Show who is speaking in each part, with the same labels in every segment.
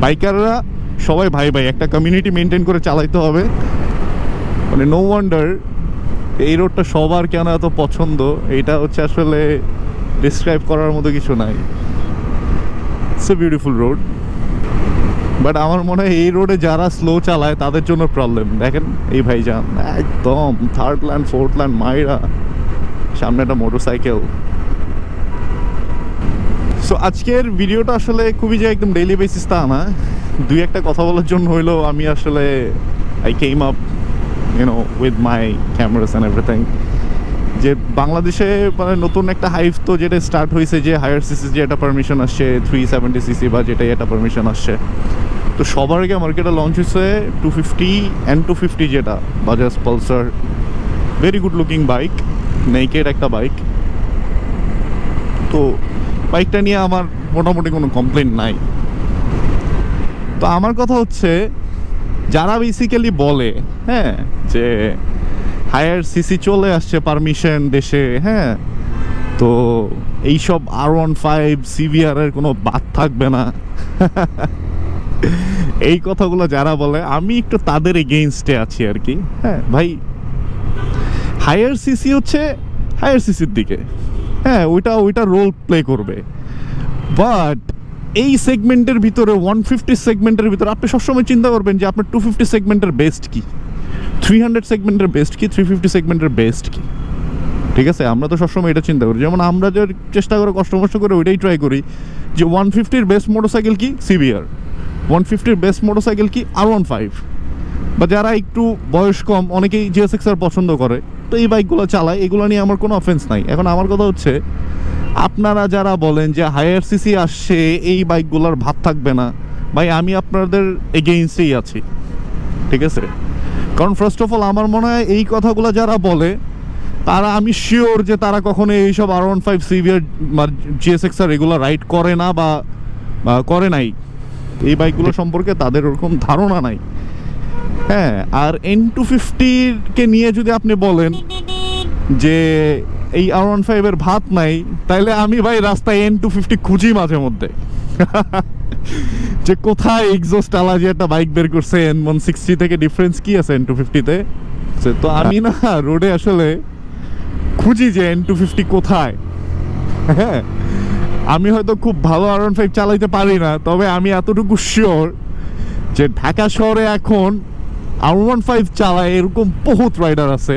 Speaker 1: বাইকাররা সবাই ভাই ভাই, একটা কমিউনিটি মেনটেন করে চালাইতে হবে। মানে নো ওয়ান্ডার এই রোডটা সবার কেন এত পছন্দ, এটা হচ্ছে আসলে ডিসক্রাইব করার মতো কিছু নাই। It's a beautiful road, but আমার মনে হয় এই রোডে যারা স্লো চালায় তাদের জন্য প্রবলেম। দেখেন এই ভাইজান একদম থার্ড ল্যান্ড ফোর্থ ল্যান্ড মাইরা, সামনে একটা মোটরসাইকেল। সো আজকের ভিডিওটা আসলে খুবই যে একদম ডেইলি বেসিস তা না, দুই একটা কথা বলার জন্য হইলো আমি আসলে I came up with my cameras and everything. যে বাংলাদেশে মানে নতুন একটা হাইভ তো যেটা স্টার্ট হয়েছে, যে হায়ার সিসি যে একটা পারমিশন আসছে 370cc বা যেটাই একটা পারমিশন আসছে, তো সবার আগে মার্কেটে লঞ্চ হয়েছে 250 and 250, যেটা Bajaj Pulsar, very good looking bike, naked একটা বাইক। তো বাইকটা নিয়ে আমার মোটামুটি কোনো কমপ্লেন নাই। তো আমার কথা হচ্ছে, যারা বেসিক্যালি বলে হ্যাঁ যে হায়ার সিসি চলে আসছে পারমিশন দেশে, হ্যাঁ তো এইসব R15 CBR এর কোনো বাদ থাকবে না, এই কথাগুলো যারা বলে আমি একটু তাদের এগেইনস্টে আছি আর কি। হ্যাঁ ভাই, হায়ার সিসি হচ্ছে হায়ার সিসির দিকে, হ্যাঁ ওইটা রোল প্লে করবে, বাট এই সেগমেন্টের ভিতরে 150 সেগমেন্টের ভিতরে আপনি সবসময় চিন্তা করবেন যে আপনার 250 সেগমেন্টের বেস্ট কি, 300 সেগমেন্টের বেস্ট কি, 350 সেগমেন্টের বেস্ট কি। ঠিক আছে, আমরা তো সবসময় এটা চিন্তা করি, যেমন আমরা যে চেষ্টা করে কষ্ট করে ওইটাই ট্রাই করি যে 150-র বেস্ট মোটরসাইকেল কি CBR, 150-র বেস্ট মোটরসাইকেল কি R15। বা যারা একটু বয়স কম, অনেকেই GSX-R পছন্দ করে, তো এই বাইকগুলো চালায়, এগুলো নিয়ে আমার কোনো অফেন্স নাই। এখন আমার কথা হচ্ছে, আপনারা যারা বলেন যে হায়ার সিসি আসছে এই বাইকগুলোর ভাত থাকবে না, ভাই আমি আপনাদের এগেইনস্টেই আছি। ঠিক আছে, কারণ ফার্স্ট অফ অল আমার মনে হয় এই কথাগুলো যারা বলে তারা, আমি শিওর যে তারা কখনো এইসব R15 CBR GSX-R এগুলো রাইড করে না বা করে নাই, এই বাইকগুলো সম্পর্কে তাদের ওরকম ধারণা নাই। হ্যাঁ, আর N250-কে নিয়ে যদি আপনি বলেন যে এই R15 এর ভাত নাই, তাইলে আমি ভাই রাস্তায় N250 খুঁজি মাঝে মধ্যে যে কোথায় এক্সস্ট আলা যে একটা বাইক বের করছে N160 থেকে, ডিফারেন্স কি আছে N250-তে। তো আমি না রোডে আসলে খুঁজি যে N250 কোথায়। হ্যাঁ, আমি হয়তো খুব ভালো R15 চালাইতে পারি না, তবে আমি এতটুকু শিওর যে ঢাকা শহরে এখন R15 চালায় এরকম বহুত রাইডার আছে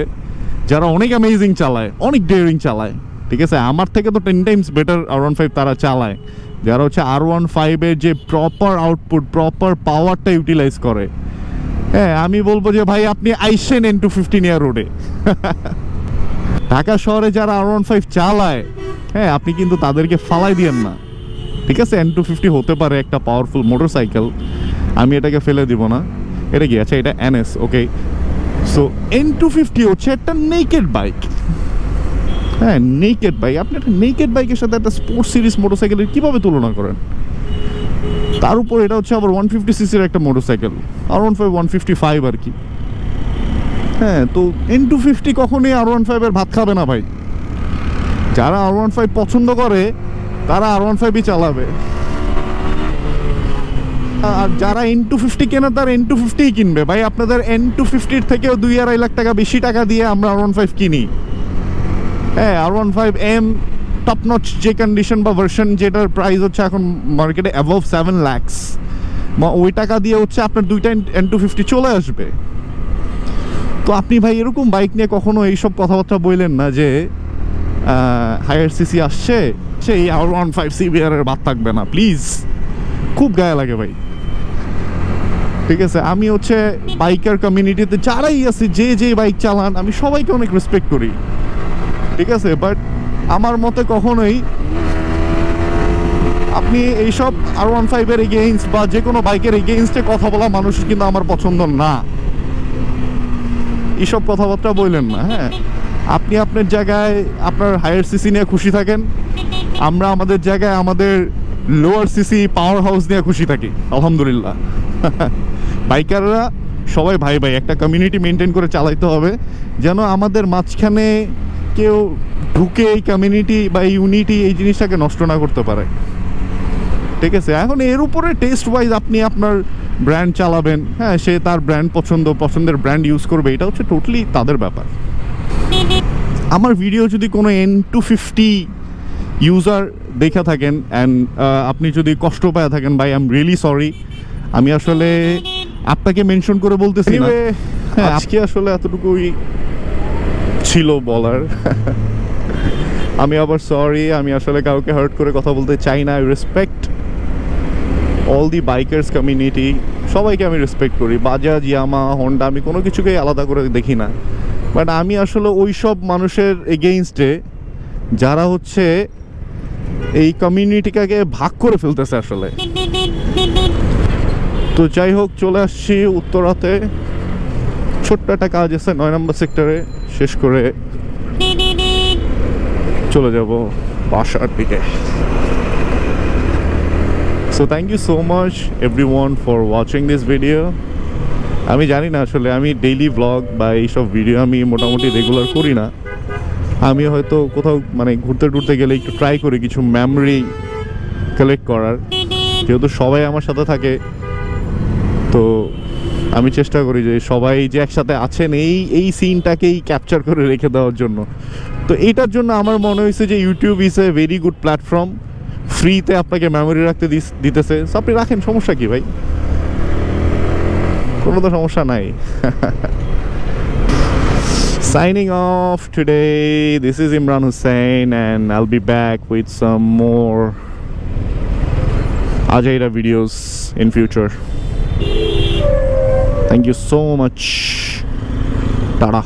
Speaker 1: যারা অনেক অ্যামেজিং চালায়, অনেক ডেয়ারিং চালায়। ঠিক আছে, আমার থেকে তো 10 টাইমস বেটার R15 তারা চালায়, যারা হচ্ছে R15 এর যে প্রপার আউটপুট, প্রপার পাওয়ারটা ইউটিলাইজ করে। হ্যাঁ, আমি বলবো যে ভাই আপনি আইসেন N250 নিয়ে রোডে। ঢাকা শহরে যারা R15 চালায়, হ্যাঁ আপনি কিন্তু তাদেরকে ফালাই দিয়েন না। ঠিক আছে, N250 হতে পারে একটা পাওয়ারফুল মোটরসাইকেল, আমি এটাকে ফেলে দিব না। এটা কি আছে, এটা NS, ওকে। সো N250 হচ্ছে একটা নেকেড বাইক। হ্যাঁ, নেকেড বাইক। আপনি একটা নেকেড বাইকের সাথে একটা স্পোর্টস সিরিজ মোটরসাইকেলের কীভাবে তুলনা করেন? তার উপর এটা হচ্ছে আবার 150cc-র একটা মোটরসাইকেল, R15 155 আর কি। হ্যাঁ, তো N250 কখনোই R15 এর ভাত খাবে না ভাই। যারা R15 পছন্দ করে তারা R15ই চালাবে, আর যারা N250 কেনে তারা N250ই কিনবে। ভাই আপনাদের N250-র থেকেও 2-2.5 লাখ টাকা বেশি টাকা দিয়ে আমরা R15 কিনি। হ্যাঁ, R15M টপ নচ যে কন্ডিশন বা ভার্সন, যেটার প্রাইস হচ্ছে এখন মার্কেটে অ্যাবভ 7 lakhs, ওই টাকা দিয়ে হচ্ছে আপনার দুইটা N250 চলে আসবে। তো আপনি ভাই এরকম বাইক নিয়ে কখনো এইসব কথাবার্তা বললেন না যে হায়ার সিসি আসছে, সেই R15 CBR এর বাদ থাকবে না, প্লিজ। খুব গায়ে লাগে ভাই। ঠিক আছে, আমি হচ্ছে বাইকার কমিউনিটিতে যারাই আছে, যে বাইক চালান, আমি সবাইকে অনেক রেসপেক্ট করি। ঠিক আছে, বাট আমার মতে কখনোই আপনি এইসব R15 এর এগেইনস্ট বা যে কোনো বাইকের এগেইনস্টে কথা বলা মানুষ কিন্তু আমার পছন্দ না। এইসব কথাবার্তা বললেন না। হ্যাঁ, আপনি আপনার জায়গায় আপনার হায়ার সিসি নিয়ে খুশি থাকেন, আমরা আমাদের জায়গায় আমাদের লোয়ার সিসি পাওয়ার হাউস নিয়ে খুশি থাকি, আলহামদুলিল্লাহ। বাইকাররা সবাই ভাই ভাই, একটা কমিউনিটি মেনটেন করে চালাইতে হবে, যেন আমাদের মাঝখানে কেউ ঢুকে এই কমিউনিটি বা ইউনিটি এই জিনিসটাকে নষ্ট না করতে পারে। ঠিক আছে, এখন এর উপরে টেস্ট ওয়াইজ আপনি আপনার ব্র্যান্ড চালাবেন, হ্যাঁ, সে তার ব্র্যান্ড পছন্দের ব্র্যান্ড ইউজ করবে, এটা হচ্ছে টোটালি তাদের ব্যাপার। আমার ভিডিও যদি কোনো N250 ইউজার দেখে থাকেন অ্যান্ড আপনি যদি কষ্ট পায় থাকেন, ভাই আই এম রিয়েলি সরি। আমি আসলে আপনাকে মেনশন করে বলতেছি না, আজকে আসলে এতটুকুই ছিল বলার। আমি আবার সরি, আমি আসলে কাউকে হার্ট করে কথা বলতে চাই না। I respect all the bikers community, সবাইকে আমি রেসপেক্ট করি। বাজাজ, ইয়ামা, হন্ডা, আমি কোনো কিছুকেই আলাদা করে দেখি না। বাট আমি আসলে ওই সব মানুষের এগেইনস্টে যারা হচ্ছে এই কমিউনিটিটাকে ভাগ করে ফেলতেছে আসলে। তো যাই হোক, চলে আসছি উত্তরাতে, ছোট্ট একটা কাজ আছে 9 নম্বর সেক্টরে, শেষ করে চলে যাব বাসার দিকে। So thank you so much everyone for watching this video. আমি জানি না আসলে আমি ডেইলি ব্লগ বা এইসব ভিডিও আমি মোটামুটি রেগুলার করি না। আমি হয়তো কোথাও মানে ঘুরতে টুরতে গেলে একটু ট্রাই করি কিছু মেমোরি কালেক্ট করার, যেহেতু সবাই আমার সাথে থাকে। তো আমি চেষ্টা করি যে সবাই যে একসাথে আছেন এই সিনটাকেই ক্যাপচার করে রেখে দেওয়ার জন্য। তো এইটার জন্য আমার মনে হয়েছে যে YouTube is a very good platform, ফ্রিতে আপনাকে মেমোরি রাখতে দিতেছে। সো আপনি রাখেন, সমস্যা কি ভাই? কোনো তো সমস্যা নাই। Signing off today, this is Imran Hussain and I'll be back with some more Ajaira videos in future. Thank you so much. Tada.